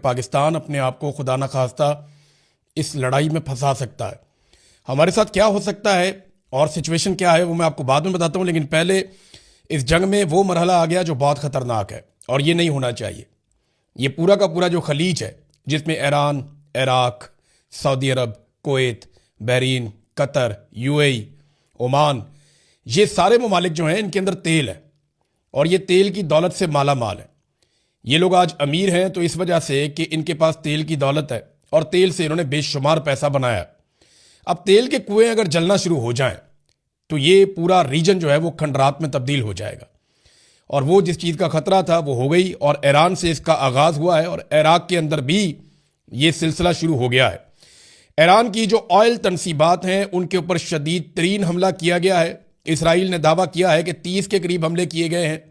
पाकिस्तान अपने आप को खुदा न खास्ता इस लड़ाई में फंसा सकता है। हमारे साथ क्या हो सकता है और सिचुएशन क्या है वो मैं आपको बाद में बताता हूँ, लेकिन पहले इस जंग में वो मरहला आ गया जो बहुत ख़तरनाक है और ये नहीं होना चाहिए। ये पूरा का पूरा जो खलीज है जिसमें Iran, Iraq, Saudi Arabia, Kuwait, Bahrain, Qatar, UAE, Oman, ये सारे ममालिक जो हैं इनके अंदर तेल है और ये तेल की दौलत से माला माल है। ये लोग आज अमीर हैं तो इस वजह से कि इनके पास तेल की दौलत है और तेल से इन्होंने बेशुमार पैसा बनाया। अब तेल के कुएं अगर जलना शुरू हो जाएं तो ये पूरा रीजन जो है वो खंडरात में तब्दील हो जाएगा और वो जिस चीज़ का खतरा था वो हो गई और ईरान से इसका आगाज़ हुआ है और इराक के अंदर भी ये सिलसिला शुरू हो गया है। ईरान की जो ऑयल तनसीबात हैं उनके ऊपर शदीद तरीन हमला किया गया है। इसराइल ने दावा किया है कि 30 के करीब हमले किए गए हैं,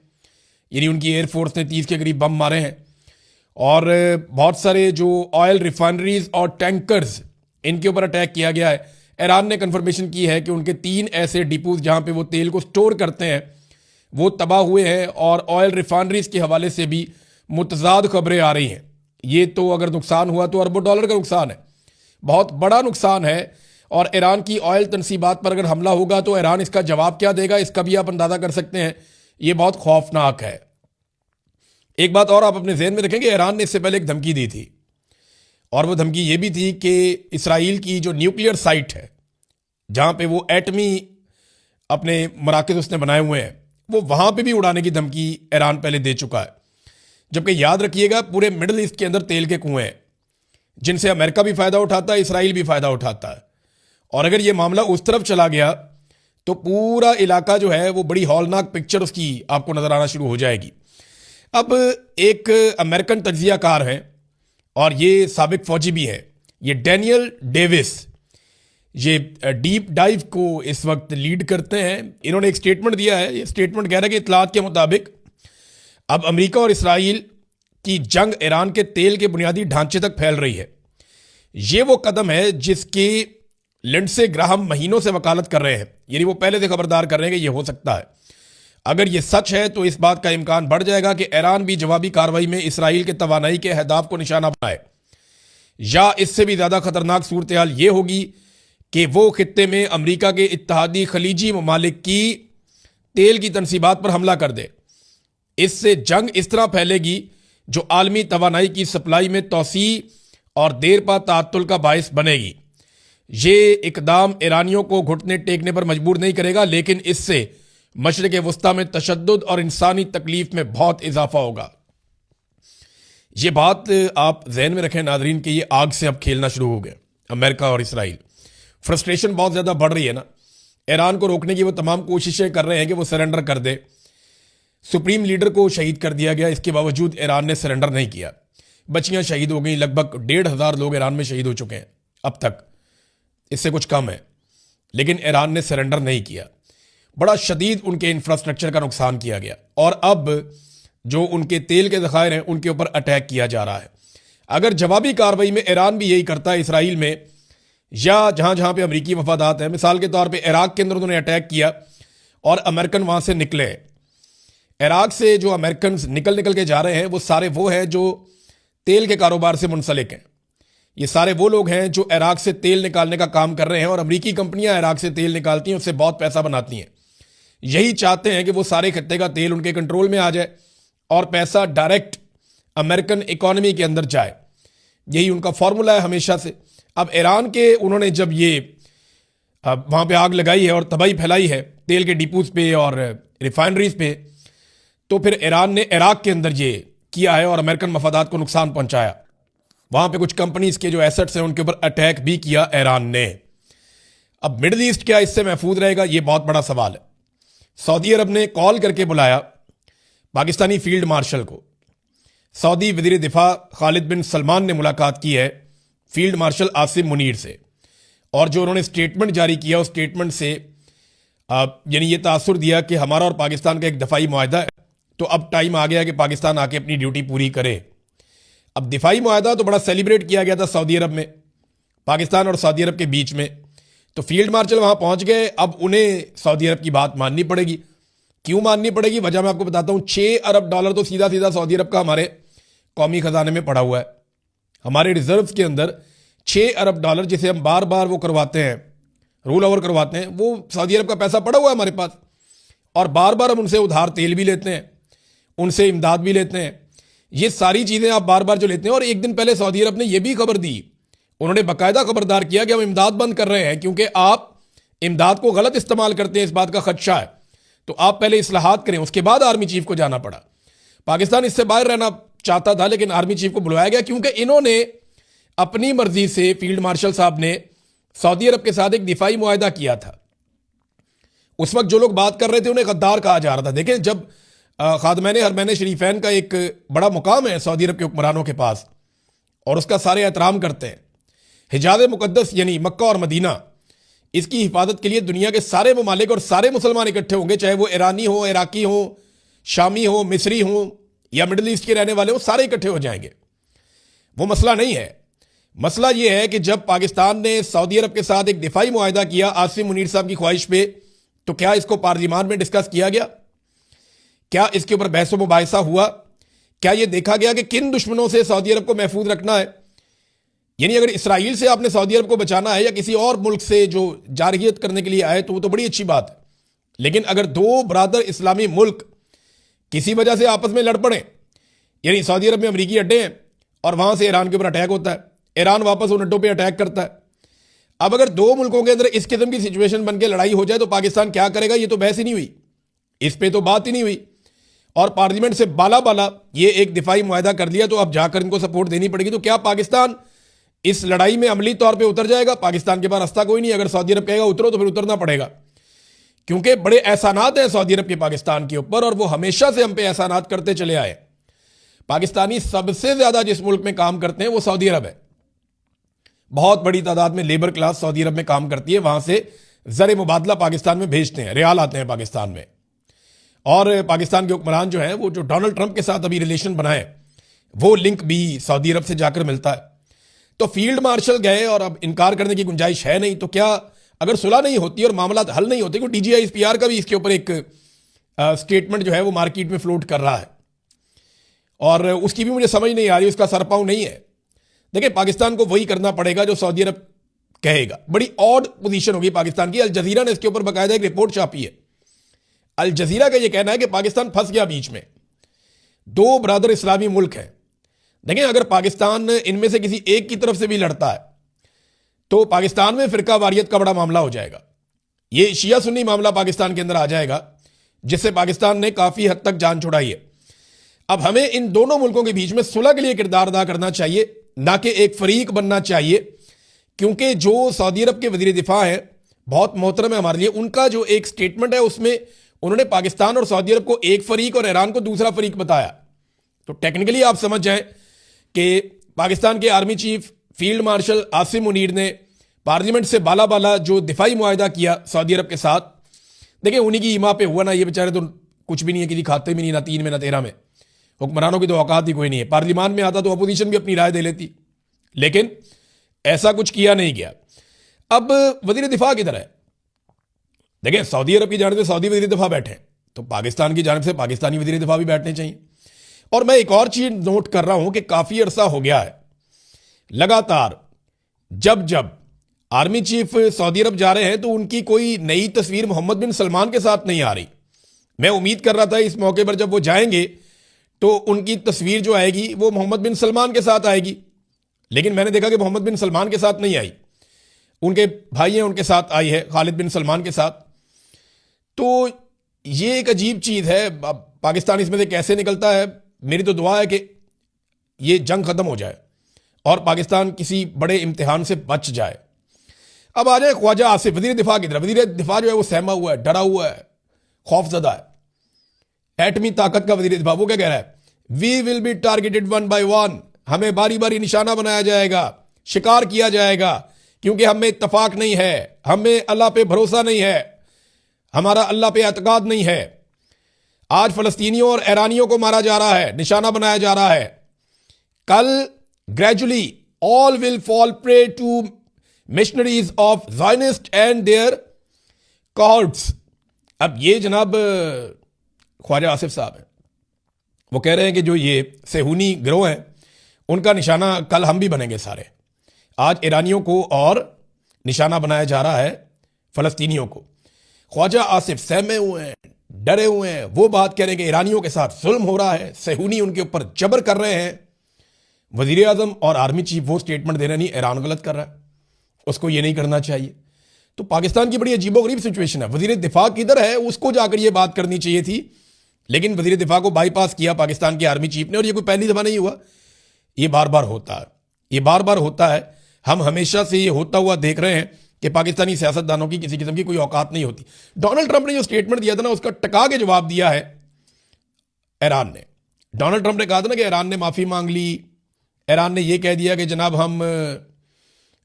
यानी उनकी एयरफोर्स ने 30 के करीब बम मारे हैं और बहुत सारे जो ऑयल रिफाइनरीज और टैंकर्स इनके ऊपर अटैक किया गया है। ईरान ने कंफर्मेशन की है कि उनके 3 ऐसे डिपोज जहां पे वो तेल को स्टोर करते हैं वो तबाह हुए हैं और ऑयल रिफाइनरीज के हवाले से भी मुतजाद खबरें आ रही हैं। ये तो अगर नुकसान हुआ तो अरबों डॉलर का नुकसान है, बहुत बड़ा नुकसान है। और ईरान की ऑयल तनसीबात पर अगर हमला होगा तो ईरान इसका जवाब क्या देगा इसका भी आप अंदाजा कर सकते हैं। ये बहुत खौफनाक है। एक बात और आप अपने जहन में रखेंगे, ईरान ने इससे पहले एक धमकी दी थी और वो धमकी ये भी थी कि इसराइल की जो न्यूक्लियर साइट है जहां पे वो एटमी अपने मराकज़ उसने बनाए हुए हैं वो वहां पे भी उड़ाने की धमकी ईरान पहले दे चुका है। जबकि याद रखिएगा पूरे मिडिल ईस्ट के अंदर तेल के कुएं हैं जिनसे अमेरिका भी फायदा उठाता है, इसराइल भी फायदा उठाता है और अगर ये मामला उस तरफ चला गया तो पूरा इलाका जो है वो बड़ी हौलनाक पिक्चर उसकी आपको नजर आना शुरू हो जाएगी। अब एक अमेरिकन तज्जियाकार हैं और ये साबिक फौजी भी हैं, ये डैनियल डेविस, ये डीप डाइव को इस वक्त लीड करते हैं। इन्होंने एक स्टेटमेंट दिया है। ये स्टेटमेंट कह रहा है कि इत्तलात के मुताबिक अब अमेरिका और इसराइल की जंग ईरान के तेल के बुनियादी ढांचे तक फैल रही है। ये वो कदम है जिसकी लिंडसे ग्राहम महीनों से वकालत कर रहे हैं, यानी वो पहले से खबरदार कर रहे हैं कि ये हो सकता है। अगर ये सच है तो इस बात का इम्कान बढ़ जाएगा कि ईरान भी जवाबी कार्रवाई में इसराइल के तवानाई के अहदाफ को निशाना बनाए, या इससे भी ज्यादा खतरनाक सूरत हाल ये होगी कि वो खित्ते में अमेरिका के इत्तहादी खलीजी ममालिक की तेल की तनसीबात पर हमला कर दे। इससे जंग इस तरह फैलेगी जो आलमी तवानाई की सप्लाई में तोसी और देर पा तातुल का बायस बनेगी। ये इकदाम ईरानियों को घुटने टेकने पर मजबूर नहीं करेगा, लेकिन इससे मशरिक वस्ता में तशद्दुद और इंसानी तकलीफ में बहुत इजाफा होगा। ये बात आप जहन में रखें नाजरीन कि ये आग से अब खेलना शुरू हो गया अमेरिका और इसराइल। फ्रस्ट्रेशन बहुत ज़्यादा बढ़ रही है ना। ईरान को रोकने की वो तमाम कोशिशें कर रहे हैं कि वो सरेंडर कर दे। सुप्रीम लीडर को शहीद कर दिया गया, इसके बावजूद ईरान ने सरेंडर नहीं किया। बच्चियां शहीद हो गई, लगभग 1,500 लोग ईरान में शहीद हो चुके हैं अब तक, इससे कुछ कम है, लेकिन ईरान ने सरेंडर नहीं किया। बड़ा शदीद उनके इंफ्रास्ट्रक्चर का नुकसान किया गया और अब जो उनके तेल के ज़खायर हैं उनके ऊपर अटैक किया जा रहा है। अगर जवाबी कार्रवाई में ईरान भी यही करता है इसराइल में या जहां जहां पे अमरीकी मफादात हैं, मिसाल के तौर पे इराक के अंदर उन्होंने अटैक किया और अमेरिकन वहां से निकले। इराक से जो अमेरिकन निकल के जा रहे हैं वो सारे वो हैं जो तेल के कारोबार से मुंसलिक हैं। ये सारे वो लोग हैं जो इराक से तेल निकालने का काम कर रहे हैं और अमरीकी कंपनियां इराक से तेल निकालती हैं, उससे बहुत पैसा बनाती हैं। यही चाहते हैं कि वो सारे खत्ते का तेल उनके कंट्रोल में आ जाए और पैसा डायरेक्ट अमेरिकन इकोनॉमी के अंदर जाए। यही उनका फॉर्मूला है हमेशा से। अब ईरान के उन्होंने जब ये वहां पे आग लगाई है और तबाही फैलाई है तेल के डिपोज पे और रिफाइनरीज पे, तो फिर ईरान ने इराक के अंदर ये किया है और अमेरिकन मफादात को नुकसान पहुंचाया। वहां पे कुछ कंपनीज के जो एसेट्स हैं उनके ऊपर अटैक भी किया ईरान ने। अब मिडिल ईस्ट क्या इससे महफूज रहेगा, ये बहुत बड़ा सवाल है। सऊदी अरब ने कॉल करके बुलाया पाकिस्तानी फील्ड मार्शल को। सऊदी वजीर दिफा खालिद बिन सलमान ने मुलाकात की है फील्ड मार्शल आसिम मुनीर से और जो उन्होंने स्टेटमेंट जारी किया उस स्टेटमेंट से यानी ये तासुर दिया कि हमारा और पाकिस्तान का एक दफाई मुआहदा है, तो अब टाइम आ गया कि पाकिस्तान आके अपनी ड्यूटी पूरी करे। अब दिफाई मुआहदा तो बड़ा सेलिब्रेट किया गया था सऊदी अरब में, पाकिस्तान और सऊदी अरब के बीच में, तो फील्ड मार्शल वहां पहुंच गए। अब उन्हें सऊदी अरब की बात माननी पड़ेगी। क्यों माननी पड़ेगी, वजह मैं आपको बताता हूं। $6 अरब तो सीधा सीधा सऊदी अरब का हमारे कौमी खजाने में पड़ा हुआ है। हमारे रिजर्व्स के अंदर $6 अरब, जिसे हम बार बार वो करवाते हैं, रोल ओवर करवाते हैं, वो सऊदी अरब का पैसा पड़ा हुआ है हमारे पास, और बार बार हम उनसे उधार तेल भी लेते हैं, उनसे इमदाद भी लेते हैं। ये सारी चीज़ें आप बार बार जो लेते हैं। और एक दिन पहले सऊदी अरब ने यह भी खबर दी, उन्होंने बाकायदा खबरदार किया कि हम इमदाद बंद कर रहे हैं क्योंकि आप इमदाद को गलत इस्तेमाल करते हैं, इस बात का खदशा है। तो आप पहले इस्लाहात करें, उसके बाद आर्मी चीफ को जाना पड़ा। पाकिस्तान इससे बाहर रहना चाहता था, लेकिन आर्मी चीफ को बुलवाया गया क्योंकि इन्होंने अपनी मर्जी से, फील्ड मार्शल साहब ने सऊदी अरब के साथ एक दिफाई मुआहदा किया था। उस वक्त जो लोग बात कर रहे थे उन्हें गद्दार कहा जा रहा था। देखें, जब खादमैन हरमैन शरीफैन का एक बड़ा मुकाम है सऊदी अरब के हुक्मरानों के पास, और उसका सारे एहतराम करते हैं। हिजाज मुकद्दस यानी मक्का और मदीना, इसकी हिफाजत के लिए दुनिया के सारे ममालिक और सारे मुसलमान इकट्ठे होंगे, चाहे वो ईरानी हो, इराकी हो, शामी हो, मिस्री हो या मिडल ईस्ट के रहने वाले हो, सारे इकट्ठे हो जाएंगे। वो मसला नहीं है। मसला ये है कि जब पाकिस्तान ने सऊदी अरब के साथ एक दिफाई मुआहदा किया आसिम मुनीर साहब की ख्वाहिश पे, तो क्या इसको पार्लियामान में डिस्कस किया गया? क्या इसके ऊपर बहस व मुबाहिसा हुआ? क्या यह देखा गया कि किन दुश्मनों से सऊदी अरब को महफूज रखना है? यानी अगर इसराइल से आपने सऊदी अरब को बचाना है या किसी और मुल्क से जो जारहियत करने के लिए आए, तो वो तो बड़ी अच्छी बात है। लेकिन अगर दो बरादर इस्लामी मुल्क किसी वजह से आपस में लड़ पड़े, यानी सऊदी अरब में अमरीकी अड्डे हैं और वहां से ईरान के ऊपर अटैक होता है, ईरान वापस उन अड्डों पर अटैक करता है। अब अगर दो मुल्कों के अंदर इस किस्म की सिचुएशन बन के लड़ाई हो जाए तो पाकिस्तान क्या करेगा? ये तो बहस ही नहीं हुई, इस पर तो बात ही नहीं हुई। और पार्लियामेंट से बाला बाला ये एक दिफाई मुआहदा कर लिया, तो अब जाकर इनको सपोर्ट देनी पड़ेगी। तो क्या पाकिस्तान इस लड़ाई में अमली तौर पे उतर जाएगा? पाकिस्तान के पास रास्ता कोई नहीं। अगर सऊदी अरब कहेगा उतरो तो फिर उतरना पड़ेगा, क्योंकि बड़े एहसानात हैं सऊदी अरब के पाकिस्तान के ऊपर, और वो हमेशा से हम पे एहसानात करते चले आए। पाकिस्तानी सबसे ज्यादा जिस मुल्क में काम करते हैं वो सऊदी अरब है। बहुत बड़ी तादाद में लेबर क्लास सऊदी अरब में काम करती है, वहां से ज़र मुबादला पाकिस्तान में भेजते हैं, रियाल आते हैं पाकिस्तान में। और पाकिस्तान के हुक्मरान जो हैं, वो जो डोनाल्ड ट्रंप के साथ अभी रिलेशन बनाए, वो लिंक भी सऊदी अरब से जाकर मिलता है। तो फील्ड मार्शल गए और अब इनकार करने की गुंजाइश है नहीं। तो क्या अगर सुलह नहीं होती और मामला हल नहीं होते, क्योंकि DGISPR का भी इसके ऊपर एक स्टेटमेंट जो है वो मार्केट में फ्लोट कर रहा है, और उसकी भी मुझे समझ नहीं आ रही, उसका सरपाव नहीं है। देखिए, पाकिस्तान को वही करना पड़ेगा जो सऊदी अरब कहेगा। बड़ी ऑड पोजीशन होगी पाकिस्तान की। अल जजीरा ने इसके ऊपर बाकायदा एक रिपोर्ट छापी है। अल जजीरा का यह कहना है कि पाकिस्तान फंस गया बीच में, दो बरादर इस्लामी मुल्क हैं। देखिए, अगर पाकिस्तान इनमें से किसी एक की तरफ से भी लड़ता है तो पाकिस्तान में फिरका वारियत का बड़ा मामला हो जाएगा। यह शिया सुन्नी मामला पाकिस्तान के अंदर आ जाएगा, जिससे पाकिस्तान ने काफी हद तक जान छुड़ाई है। अब हमें इन दोनों मुल्कों के बीच में सुलह के लिए किरदार अदा करना चाहिए, ना कि एक फरीक बनना चाहिए। क्योंकि जो सऊदी अरब के वजीर दिफा हैं, बहुत मोहतरम है हमारे लिए, उनका जो एक स्टेटमेंट है उसमें उन्होंने पाकिस्तान और सऊदी अरब को एक फरीक और ईरान को दूसरा फरीक बताया। तो टेक्निकली आप समझ जाएं कि पाकिस्तान के army chief field marshal Asim Munir ने पार्लियामेंट से बाला बाला जो दिफाई मुआहदा किया सऊदी अरब के साथ, देखिए उन्हीं की ईमा पे हुआ ना। ये बेचारे तो कुछ भी नहीं है, किसी खाते में नहीं, ना 3 में ना 13 में। हुक्मरानों की तो औकात ही कोई नहीं है। पार्लियामान में आता तो अपोजिशन भी अपनी राय दे लेती, लेकिन ऐसा कुछ किया नहीं गया। अब वजीर दिफा किधर है? देखिए, सऊदी अरब की जानिब से सऊदी वजीर दिफा बैठे, तो पाकिस्तान की जानिब से पाकिस्तानी वजीर दिफा भी बैठने चाहिए। और मैं एक और चीज नोट कर रहा हूं कि काफी अरसा हो गया है, लगातार जब जब आर्मी चीफ सऊदी अरब जा रहे हैं तो उनकी कोई नई तस्वीर मोहम्मद बिन सलमान के साथ नहीं आ रही। मैं उम्मीद कर रहा था इस मौके पर जब वो जाएंगे तो उनकी तस्वीर जो आएगी वो मोहम्मद बिन सलमान के साथ आएगी, लेकिन मैंने देखा कि मोहम्मद बिन सलमान के साथ नहीं आई, उनके भाई हैं उनके साथ आई है, खालिद बिन सलमान के साथ। तो ये एक अजीब चीज है। पाकिस्तान इसमें से कैसे निकलता है? मेरी तो दुआ है कि ये जंग खत्म हो जाए और पाकिस्तान किसी बड़े इम्तिहान से बच जाए। अब आ जाए ख्वाजा आसिफ, वजीर दिफा की तरफ। वजीर दिफा जो है वो सहमा हुआ है, डरा हुआ है, खौफजदा है। एटमी ताकत का वजीर दिफा, वो क्या कह रहा है? We will be targeted 1 by 1, हमें बारी बारी निशाना बनाया जाएगा, शिकार किया जाएगा, क्योंकि हमें इत्तफाक नहीं है, हमें अल्लाह पे भरोसा नहीं है, हमारा अल्लाह पे एतकाद नहीं है। आज फलस्तीनियों और ईरानियों को मारा जा रहा है, निशाना बनाया जा रहा है। कल gradually all will fall prey to missionaries of Zionist and their cords. अब ये जनाब ख्वाजा आसिफ साहब हैं, वो कह रहे हैं कि जो ये सेहूनी गिरोह हैं उनका निशाना कल हम भी बनेंगे सारे। आज ईरानियों को और निशाना बनाया जा रहा है, फलस्तीनियों को। ख्वाजा आसिफ सहमे हुए हैं, डरे हुए हैं। वो बात कह रहे हैं कि ईरानियों के साथ जुल्म हो रहा है, सेहूनी उनके ऊपर जबर कर रहे हैं। वजीर आजम और आर्मी चीफ वो स्टेटमेंट दे रहे नहीं, ईरान गलत कर रहा है, उसको ये नहीं करना चाहिए। तो पाकिस्तान की बड़ी अजीबोगरीब सिचुएशन है। वजीर दिफा किधर है, उसको जाकर ये बात करनी चाहिए थी, लेकिन वजीर दिफा को बाईपास किया पाकिस्तान के आर्मी चीफ ने। और ये कोई पहली दफा नहीं हुआ, ये बार बार होता है, ये बार बार होता है। हम हमेशा से ये होता हुआ देख रहे हैं कि पाकिस्तानी सियासतदानों की किसी किस्म की कोई औकात नहीं होती। डोनाल्ड ट्रंप ने जो स्टेटमेंट दिया था ना, उसका टका के जवाब दिया है ईरान ने। डोनाल्ड ट्रंप ने कहा था ना कि ईरान ने माफी मांग ली, ईरान ने यह कह दिया कि जनाब हम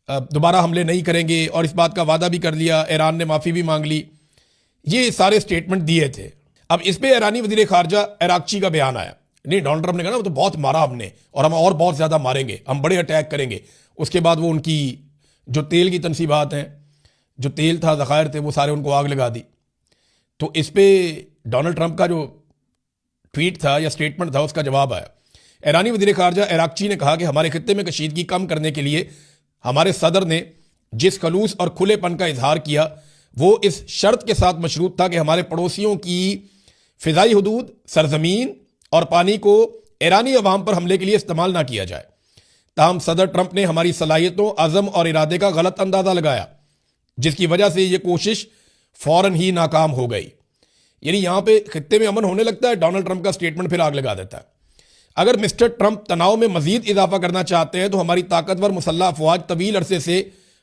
दोबारा हमले नहीं करेंगे, और इस बात का वादा भी कर लिया, ईरान ने माफी भी मांग ली। ये सारे स्टेटमेंट दिए थे। अब इस पे ईरानी वजीर खारजा अराक्ची का बयान आया। नहीं, डोनाल्ड ट्रंप ने कहा ना वो तो बहुत मारा हमने, और हम और बहुत ज्यादा मारेंगे, हम बड़े अटैक करेंगे। उसके बाद वो उनकी जो तेल की तनसीबात हैं, जो तेल था, ज़खायर थे, वो सारे उनको आग लगा दी। तो इस पे डोनाल्ड ट्रंप का जो ट्वीट था या स्टेटमेंट था, उसका जवाब आया। ईरानी वजीर खारजा अराक्ची ने कहा कि हमारे खित्ते में कशीदगी कम करने के लिए हमारे सदर ने जिस खलूस और खुलेपन का इजहार किया, वो इस शर्त के साथ मशरूत था कि हमारे पड़ोसियों की फिजाई हदूद, सरजमीन और पानी को ईरानी अवाम पर हमले के लिए इस्तेमाल ना किया जाए। ताहम सदर ट्रंप ने हमारी सलाहियतों, अज़म और इरादे का गलत अंदाजा लगाया, जिसकी वजह से यह कोशिश फौरन ही नाकाम हो गई। यानी यहां पे खित्ते में अमन होने लगता है, डोनाल्ड ट्रंप का स्टेटमेंट फिर आग लगा देता है। अगर मिस्टर ट्रंप तनाव में मजीद इजाफा करना चाहते हैं तो हमारी ताकतवर मुसल्लह अफवाज तवील अरसे से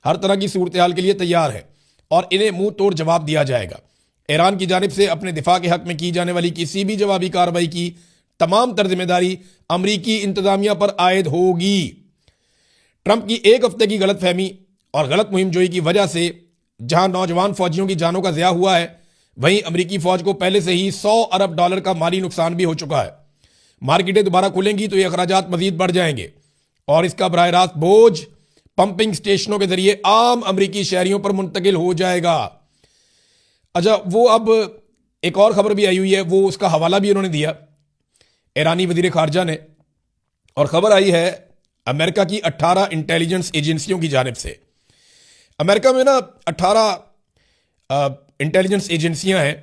हर तरह की सूरत हाल के लिए तैयार है और इन्हें मुंह तोड़ जवाब दिया जाएगा। ईरान की जानिब से अपने दिफा के हक में की जाने वाली किसी भी जवाबी कार्रवाई की तमाम तर जिम्मेदारी अमरीकी इंतजामिया पर आयद होगी। ट्रंप की एक हफ्ते की गलत फहमी और गलत मुहिम जोई की वजह से जहां नौजवान फौजियों की जानों का ज़िया हुआ है, वहीं अमरीकी फौज को पहले से ही $100 अरब का माली नुकसान भी हो चुका है। मार्केटें दोबारा खुलेंगी तो ये अखराजात मजीद बढ़ जाएंगे और इसका बराह रास्त बोझ पंपिंग स्टेशनों के जरिए आम अमरीकी शहरियों पर मुंतकिल हो जाएगा। अच्छा, वो अब एक और खबर भी आई हुई है, वो उसका हवाला भी उन्होंने दिया ईरानी वजीर खारजा ने, और खबर आई है अमेरिका की 18 इंटेलिजेंस एजेंसियों की जानिब से। अमेरिका में ना 18 इंटेलिजेंस एजेंसियां हैं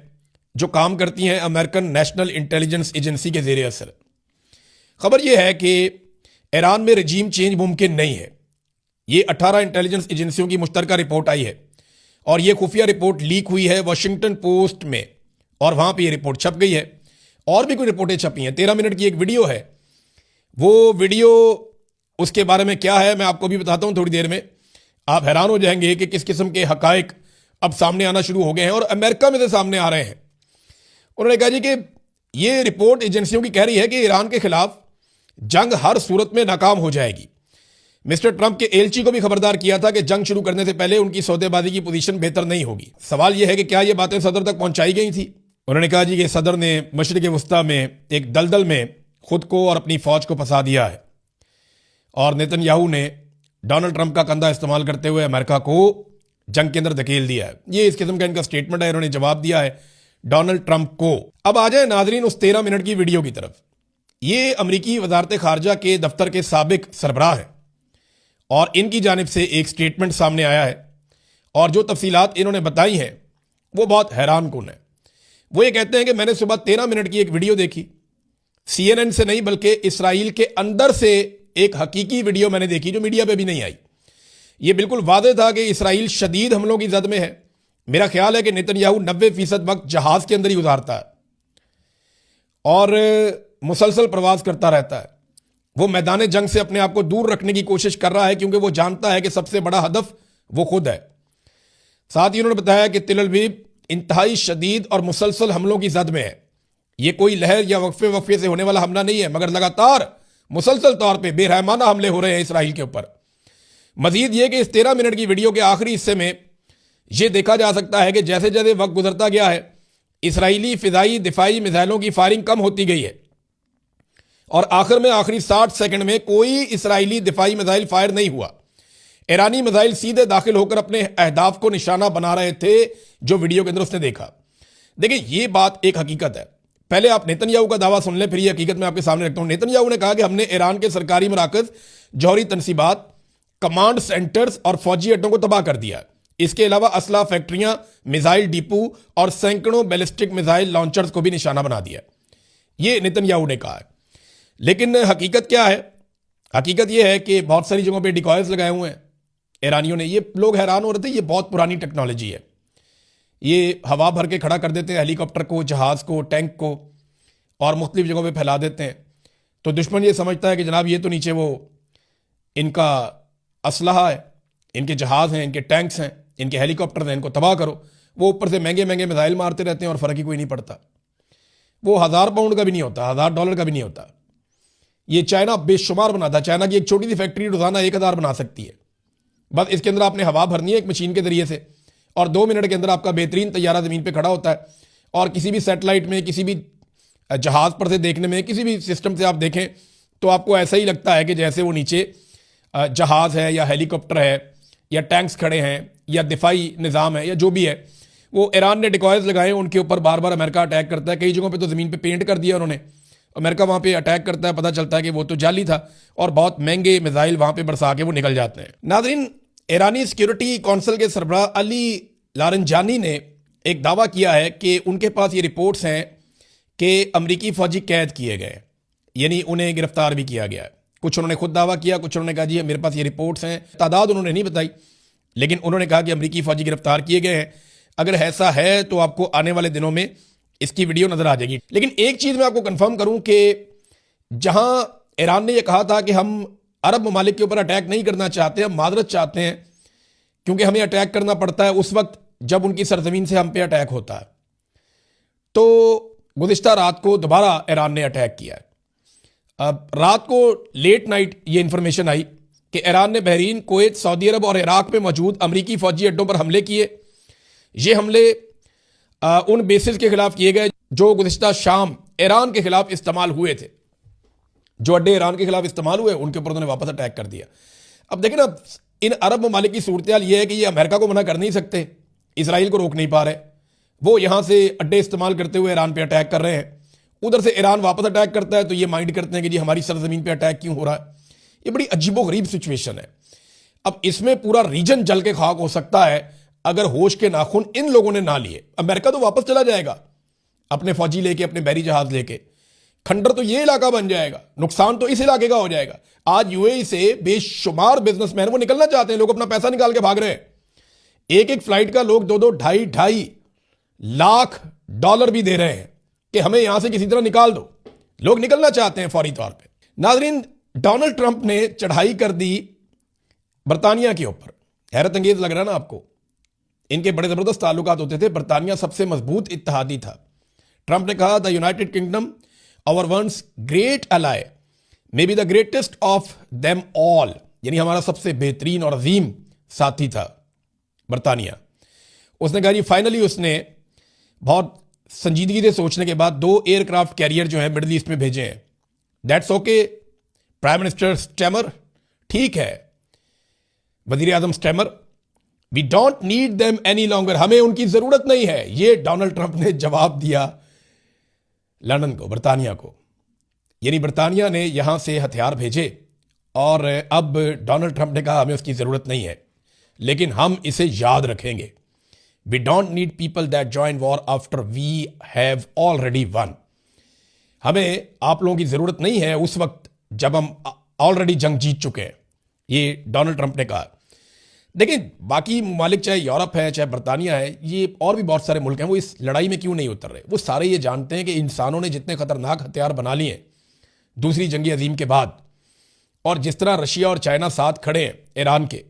जो काम करती हैं अमेरिकन नेशनल इंटेलिजेंस एजेंसी के ज़ेरे असर। खबर यह है कि ईरान में रजीम चेंज मुमकिन नहीं है। ये 18 इंटेलिजेंस एजेंसियों की मुश्तरका रिपोर्ट आई है और यह खुफिया रिपोर्ट लीक हुई है वॉशिंगटन पोस्ट में, और वहां पर यह रिपोर्ट छप गई है। और भी कोई रिपोर्टें छपी हैं। 13 मिनट की एक वीडियो है, वो वीडियो उसके बारे में क्या है मैं आपको भी बताता हूं थोड़ी देर में। आप हैरान हो जाएंगे कि किस किस्म के हकायक अब सामने आना शुरू हो गए हैं और अमेरिका में से सामने आ रहे हैं। उन्होंने कहा जी कि ये रिपोर्ट एजेंसियों की कह रही है कि ईरान के खिलाफ जंग हर सूरत में नाकाम हो जाएगी। मिस्टर ट्रंप के एलची को भी खबरदार किया था कि जंग शुरू करने से पहले उनकी सौदेबाजी की पोजीशन बेहतर नहीं होगी। सवाल यह है कि क्या ये बातें सदर तक पहुंचाई गई थी। उन्होंने कहा जी कि सदर ने मशरिक वस्ता में एक दलदल में खुद को और अपनी फौज को फंसा दिया है और नेतन्याहू ने डोनाल्ड ट्रंप का कंधा इस्तेमाल करते हुए अमेरिका को जंग के अंदर धकेल दिया है। ये इस किस्म का इनका स्टेटमेंट है, इन्होंने जवाब दिया है डोनाल्ड ट्रंप को। अब आ जाए नाजरीन उस 13 मिनट की वीडियो की तरफ। ये अमरीकी वजारत खारजा के दफ्तर के साबिक सरबराह है और इनकी जानिब से एक स्टेटमेंट सामने आया है और जो तफसीलात इन्होंने बताई हैं वो बहुत हैरान कुन है। वो ये कहते हैं कि मैंने सुबह 13 मिनट की एक वीडियो देखी, CNN से नहीं बल्कि इसराइल के अंदर से एक हकीकी वीडियो मैंने देखी जो मीडिया पे भी नहीं आई। ये बिल्कुल वादे था कि इसराइल शदीद हमलों की जद में है। मेरा ख्याल है कि नेतन्याहू 90% वक्त जहाज के अंदर ही गुजारता है और मुसलसल प्रवास करता रहता है। वो मैदान जंग से अपने आप को दूर रखने की कोशिश कर रहा है क्योंकि वो जानता है कि सबसे बड़ा हदफ वो खुद है। साथ ही उन्होंने बताया कि तिल अवीव इंतहाई शदीद और मुसलसल हमलों की जद में है। ये कोई लहर या वक्फे से होने वाला हमला नहीं है, मगर लगातार मुसलसल तौर पर बेरहमाना हमले हो रहे हैं इसराइल के ऊपर। मजीद ये कि इस 13 मिनट की वीडियो के आखिरी हिस्से में यह देखा जा सकता है कि जैसे जैसे वक्त गुजरता गया है इसराइली फिजाई दिफाई मिसाइलों की फायरिंग कम होती गई है और आखिर में आखिरी 60 सेकंड में कोई इसराइली दिफाई मिसाइल फायर नहीं हुआ। ईरानी मिसाइल सीधे दाखिल होकर अपने अहदाफ को निशाना बना रहे थे, जो वीडियो के अंदर उसने देखा। देखिए, यह बात एक हकीकत है। पहले आप नेतन्याहू का दावा सुन लें, फिर ये हकीकत मैं आपके सामने रखता हूं। नेतन्याहू ने कहा कि हमने ईरान के सरकारी मराकज, जौहरी तनसीबात, कमांड सेंटर्स और फौजी अड्डों को तबाह कर दिया। इसके अलावा असला फैक्ट्रियां, मिसाइल डिपो और सैकड़ों बैलिस्टिक मिसाइल लॉन्चर्स को भी निशाना बना दिया। ये नेतन्याहू ने कहा है। लेकिन हकीकत क्या है? हकीकत यह है कि बहुत सारी जगहों पे डिकॉयर्स लगाए हुए हैं ईरानियों ने। ये लोग हैरान हो रहे थे, ये बहुत पुरानी टेक्नोलॉजी है। ये हवा भर के खड़ा कर देते हैं हेलीकॉप्टर को, जहाज को, टैंक को, और मुख्तलिफ जगहों पे फैला देते हैं। तो दुश्मन ये समझता है कि जनाब ये तो नीचे वो इनका असलहा है, इनके जहाज हैं, इनके टैंक्स हैं, इनके हेलीकॉप्टर हैं, इनको तबाह करो। वो ऊपर से महंगे महंगे मिसाइल मारते रहते हैं और फ़र्क ही कोई नहीं पड़ता। वो $1000 का भी नहीं होता, $1000 का भी नहीं होता। ये चाइना बेशुमार बनाता है। चाइना की एक छोटी सी फैक्ट्री रोजाना 1000 बना सकती है। बस इसके अंदर आपने हवा भरनी है एक मशीन के जरिए से, और 2 मिनट के अंदर आपका बेहतरीन तैयारा ज़मीन पे खड़ा होता है। और किसी भी सैटेलाइट में, किसी भी जहाज़ पर से देखने में, किसी भी सिस्टम से आप देखें तो आपको ऐसा ही लगता है कि जैसे वो नीचे जहाज़ है या हेलीकॉप्टर है या टैंक्स खड़े हैं या दिफाई निज़ाम है या जो भी है। वो ईरान ने डिकॉयर्स लगाए, उनके ऊपर बार बार अमेरिका अटैक करता है। कई जगहों पे तो ज़मीन पे पेंट कर दिया उन्होंने। अमेरिका वहाँ पे अटैक करता है, पता चलता है कि वो तो जाली था, और बहुत महंगे मिसाइल वहाँ पे बरसा के वो निकल जाते हैं। नाज़रीन, ईरानी सिक्योरिटी कौंसिल के सरबराह अली लारंजानी ने एक दावा किया है कि उनके पास ये रिपोर्ट्स हैं कि अमरीकी फ़ौजी कैद किए गए, यानी उन्हें गिरफ्तार भी किया गया है। कुछ उन्होंने खुद दावा किया, कुछ उन्होंने कहा जी मेरे पास ये रिपोर्ट्स हैं। तादाद उन्होंने नहीं बताई, लेकिन उन्होंने कहा कि अमरीकी फ़ौजी गिरफ्तार किए गए हैं। अगर ऐसा है तो आपको आने वाले दिनों में इसकी वीडियो नजर आ जाएगी। लेकिन एक चीज़ मैं आपको कंफर्म करूं कि जहां ईरान ने यह कहा था कि हम अरब ममालिक के ऊपर अटैक नहीं करना चाहते, हम मादरत चाहते हैं क्योंकि हमें अटैक करना पड़ता है उस वक्त जब उनकी सरजमीन से हम पे अटैक होता है, तो गुज़िश्ता रात को दोबारा ईरान ने अटैक किया है। अब रात को लेट नाइट ये इंफॉर्मेशन आई कि ईरान ने बहरीन, कुवैत, सऊदी अरब और इराक में मौजूद अमरीकी फ़ौजी अड्डों पर हमले किए। ये हमले उन बेसिस के खिलाफ किए गए जो गुज़िश्ता शाम ईरान के खिलाफ इस्तेमाल हुए थे। जो अड्डे ईरान के खिलाफ इस्तेमाल हुए उनके ऊपर उन्होंने वापस अटैक कर दिया। अब देखिए ना, इन अरब ममालिक की सूरत हाल ये है कि ये अमेरिका को मना कर नहीं सकते, इसराइल को रोक नहीं पा रहे। वो यहाँ से अड्डे इस्तेमाल करते हुए ईरान पे अटैक कर रहे हैं, उधर से ईरान वापस अटैक करता है तो ये माइंड करते हैं कि जी हमारी सरजमीन पे अटैक क्यों हो रहा है। ये बड़ी अजीबोगरीब सिचुएशन है। अब इसमें पूरा रीजन जल के खाक हो सकता है अगर होश के नाखून इन लोगों ने ना लिए। अमेरिका तो वापस चला जाएगा अपने फौजी लेके, अपने बहरी जहाज लेके। खंडर तो ये इलाका बन जाएगा, नुकसान तो इस इलाके का हो जाएगा। आज यूएई से बेशुमार बिजनेसमैन वो निकलना चाहते हैं, लोग अपना पैसा निकाल के भाग रहे हैं। एक एक फ्लाइट का लोग 2-2, $2.5 लाख भी दे रहे हैं कि हमें यहां से किसी तरह निकाल दो। लोग निकलना चाहते हैं फौरी तौर पे। नाजरीन, डोनाल्ड ट्रंप ने चढ़ाई कर दी बरतानिया के ऊपर। हैरत अंगेज लग रहा है ना आपको? इनके बड़े जबरदस्त ताल्लुकात होते थे, बरतानिया सबसे मजबूत इत्तेहादी था। ट्रंप ने कहा the United Kingdom our once great ally may be the greatest of them all, यानी हमारा सबसे बेहतरीन और अजीम साथी था बरतानिया। उसने कहा जी फाइनली उसने बहुत संजीदगी से सोचने के बाद 2 एयरक्राफ्ट कैरियर जो है मिडिल ईस्ट में भेजे हैं। That's okay prime minister Starmer, ठीक है वजीर आजम Starmer, we don't need them any longer, हमें उनकी जरूरत नहीं है। ये डोनाल्ड ट्रंप ने जवाब दिया लंदन को, बरतानिया को। यानी बरतानिया ने यहां से हथियार भेजे और अब डोनाल्ड ट्रंप ने कहा हमें उसकी जरूरत नहीं है, लेकिन हम इसे याद रखेंगे। We don't need people that join war after we have already won. हमें आप लोगों की जरूरत नहीं है उस वक्त जब हम ऑलरेडी जंग जीत चुके हैं, ये डोनाल्ड ट्रंप ने कहा। देखिए बाकी ममालिक, चाहे यूरोप है चाहे बरतानिया है, ये और भी बहुत सारे मुल्क हैं, वो इस लड़ाई में क्यों नहीं उतर रहे? वो सारे ये जानते हैं कि इंसानों ने जितने खतरनाक हथियार बना लिए दूसरी जंग अजीम के बाद, और जिस तरह रशिया और चाइना साथ खड़े हैं ईरान के,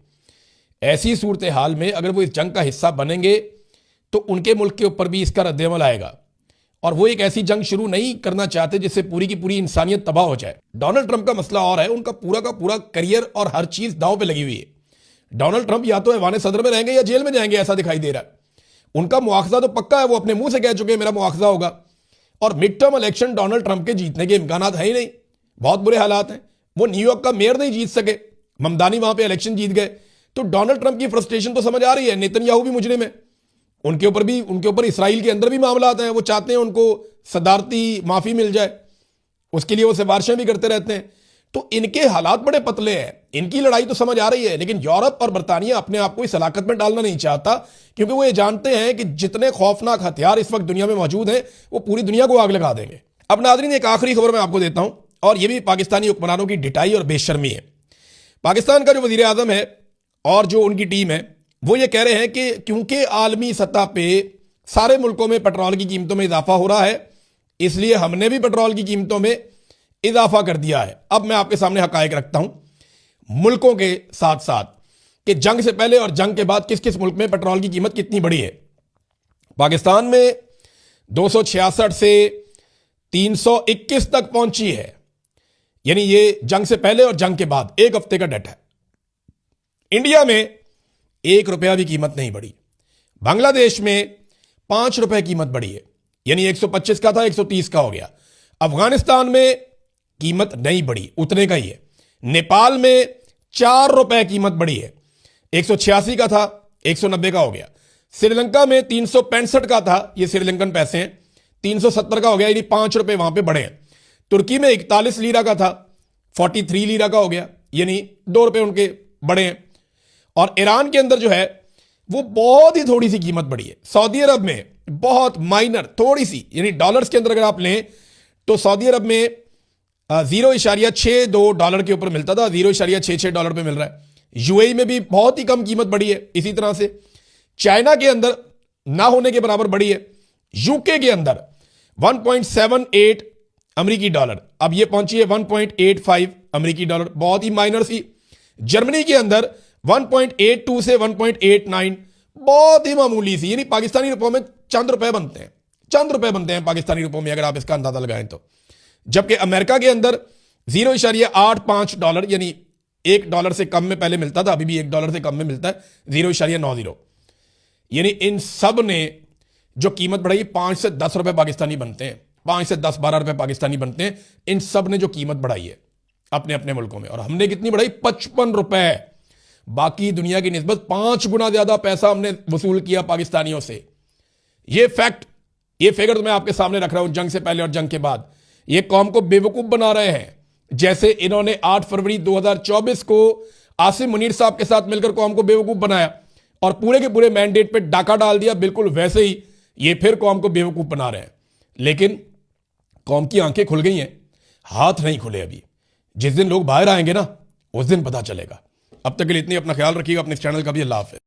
ऐसी सूरत हाल में अगर वो इस जंग का हिस्सा बनेंगे तो उनके मुल्क के ऊपर भी इसका रद्देअमल आएगा। और वो एक ऐसी जंग शुरू नहीं करना चाहते जिससे पूरी की पूरी इंसानियत तबाह हो जाए। डोनाल्ड ट्रंप का मसला और है, उनका पूरा का पूरा करियर और हर चीज दांव पे लगी हुई है। डोनाल्ड ट्रंप या तो ऐवान सदर में रहेंगे या जेल में जाएंगे, ऐसा दिखाई दे रहा है। उनका मुआवजा तो पक्का है, वो अपने मुंह से कह चुके हैं मेरा मुआवजा होगा। और mid term election Donald Trump के जीतने के इम्कान है ही नहीं, बहुत बुरे हालात हैं। वो न्यूयॉर्क का मेयर नहीं जीत सके, ममदानी वहां पे इलेक्शन जीत गए। तो डोनाल्ड ट्रंप की फ्रस्ट्रेशन तो समझ आ रही है। नेतन्याहू भी मुजरिम है, उनके ऊपर इसराइल के अंदर भी मामला आता है। वो चाहते हैं उनको सदारती माफी मिल जाए, उसके लिए वो सिफारिशें भी करते रहते हैं। तो इनके हालात बड़े पतले हैं, इनकी लड़ाई तो समझ आ रही है, लेकिन यूरोप और बरतानिया अपने आप को इस हलाकत में डालना नहीं चाहता, क्योंकि वो ये जानते हैं कि जितने खौफनाक हथियार इस वक्त दुनिया में मौजूद हैं वो पूरी दुनिया को आग लगा देंगे। अब नाज़रीन, एक आखिरी खबर मैं आपको देता हूं, और ये भी पाकिस्तानी हुक्मरानों की ढिठाई और बेशर्मी है। पाकिस्तान का जो वजीर आजम है और जो उनकी टीम है वो ये कह रहे हैं कि क्योंकि आलमी सतह पे सारे मुल्कों में पेट्रोल की कीमतों में इजाफा हो रहा है, इसलिए हमने भी पेट्रोल की कीमतों में इजाफा कर दिया है। अब मैं आपके सामने हकायक रखता हूं मुल्कों के साथ साथ कि जंग से पहले और जंग के बाद किस किस मुल्क में पेट्रोल की कीमत कितनी बढ़ी है। पाकिस्तान में 266 से 321 तक पहुंची है, यानी ये जंग से पहले और जंग के बाद एक हफ्ते का डेटा है। इंडिया में 1 रुपया भी कीमत नहीं बढ़ी। बांग्लादेश में 5 रुपए कीमत बढ़ी है, यानी 125 का था 130 का हो गया। अफगानिस्तान में कीमत नहीं बढ़ी, उतने का ही है। नेपाल में 4 रुपए कीमत बढ़ी है, 186 का था 190 का हो गया। श्रीलंका में 365 का था, ये श्रीलंकन पैसे हैं, 370 का हो गया, यानी 5 रुपए वहां पे बढ़े हैं। तुर्की में 41 लीरा का था, 43 लीरा का हो गया, यानी 2 रुपए उनके बढ़े हैं। और ईरान के अंदर जो है वो बहुत ही थोड़ी सी कीमत बढ़ी है। सऊदी अरब में बहुत माइनर थोड़ी सी, यानी डॉलर्स के अंदर अगर आप लें तो सऊदी अरब में 0.62 डॉलर के ऊपर मिलता था, 0.66 डॉलर पे मिल रहा है। यूएई में भी बहुत ही कम कीमत बढ़ी है। इसी तरह से चाइना के अंदर ना होने के बराबर बढ़ी है। यूके के अंदर 1.78 अमेरिकी डॉलर, अब ये पहुंची है 1.85 अमेरिकी डॉलर, बहुत ही माइनर सी। जर्मनी के अंदर 1.82 से 1.89, बहुत ही मामूली सी, यानी पाकिस्तानी रुपयों में चंद रुपए बनते हैं, चंद रुपए बनते हैं पाकिस्तानी रुपयों में, अगर आप इसका अंदाजा लगाएं तो। जबकि अमेरिका के अंदर 0.85 डॉलर, यानी $1 से कम में पहले मिलता था, अभी भी $1 से कम में मिलता है, 0.90। यानी इन सब ने जो कीमत बढ़ाई 5 से 10 रुपए पाकिस्तानी बनते हैं, 5 से 10-12 रुपए पाकिस्तानी बनते हैं। इन सब ने जो कीमत बढ़ाई है अपने अपने मुल्कों में, और हमने कितनी बढ़ाई? 55 रुपए। बाकी दुनिया की निस्बत 5 गुना ज्यादा पैसा हमने वसूल किया पाकिस्तानियों से। ये फैक्ट, ये फिगर तो मैं आपके सामने रख रहा हूं, जंग से पहले और जंग के बाद। ये कौम को बेवकूफ बना रहे हैं, जैसे इन्होंने 8 फरवरी 2024 को आसिम मुनीर साहब के साथ मिलकर कौम को बेवकूफ बनाया और पूरे के पूरे मैंडेट पे डाका डाल दिया, बिल्कुल वैसे ही ये फिर कौम को बेवकूफ बना रहे हैं। लेकिन कौम की आंखें खुल गई हैं, हाथ नहीं खुले अभी। जिस दिन लोग बाहर आएंगे ना, उस दिन पता चलेगा। अब तक के लिए इतनी, अपना ख्याल रखिएगा, अपने चैनल का भी। अल्लाह हाफ़िज़।